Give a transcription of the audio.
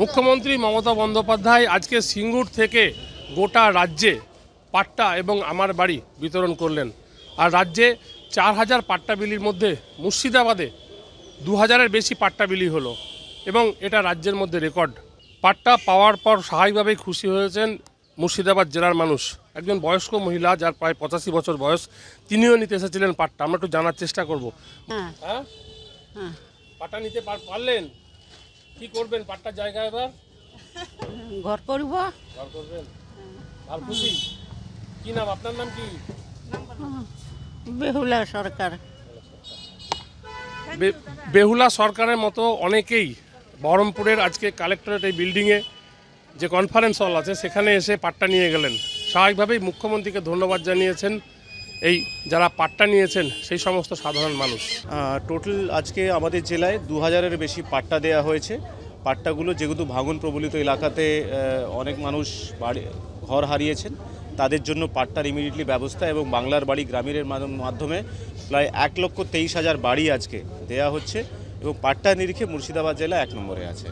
মুখ্যমন্ত্রী মমতা বন্দ্যোপাধ্যায় আজকে সিঙ্গুর থেকে গোটা রাজ্যে পাট্টা এবং আমার বাড়ি বিতরণ করলেন। আর রাজ্যে 4000 পাট্টা বিলির মধ্যে মুর্শিদাবাদে 2000-এর বেশি পাট্টা বিলি হলো এবং এটা রাজ্যের মধ্যে রেকর্ড। পাট্টা পাওয়ার পর স্বাভাবিকভাবেই খুশি হয়েছেন মুর্শিদাবাদ জেলার মানুষ। একজন বয়স্ক মহিলা যার প্রায় 85 বছর বয়স, তিনিও নিতে এসেছিলেন পাট্টা। আমরা একটু জানার চেষ্টা করব। হ্যাঁ, পাট্টা নিতে পারলেন? কি করবেন পাট্টার জায়গা? এবার ঘর করব। ঘর করবেন, আর খুশি? কি নাম আপনার? নাম কি? বেহুলা সরকার। বেহুলা সরকারের মতো অনেকেই বহরমপুরের আজকে কালেক্টরেট এই বিল্ডিংয়ে যে কনফারেন্স হল আছে সেখানে এসে পাট্টা নিয়ে গেলেন। স্বাভাবিকভাবেই মুখ্যমন্ত্রীকে ধন্যবাদ জানিয়েছেন এই যারা পাট্টা নিয়েছেন সেই সমস্ত সাধারণ মানুষ। টোটাল আজকে আমাদের জেলায় 2000-এর বেশি পাট্টা দেওয়া হয়েছে। পাট্টাগুলো যেহেতু ভাঙন প্রবলিত এলাকাতে অনেক মানুষ ঘর হারিয়েছেন, তাদের জন্য পাট্টার ইমিডিয়েটলি ব্যবস্থা এবং বাংলার বাড়ি গ্রামীণের মাধ্যমে প্রায় 1,23,000 বাড়ি আজকে দেয়া হচ্ছে এবং পাট্টা নিরিখে মুর্শিদাবাদ জেলা 1 নম্বরে আছে।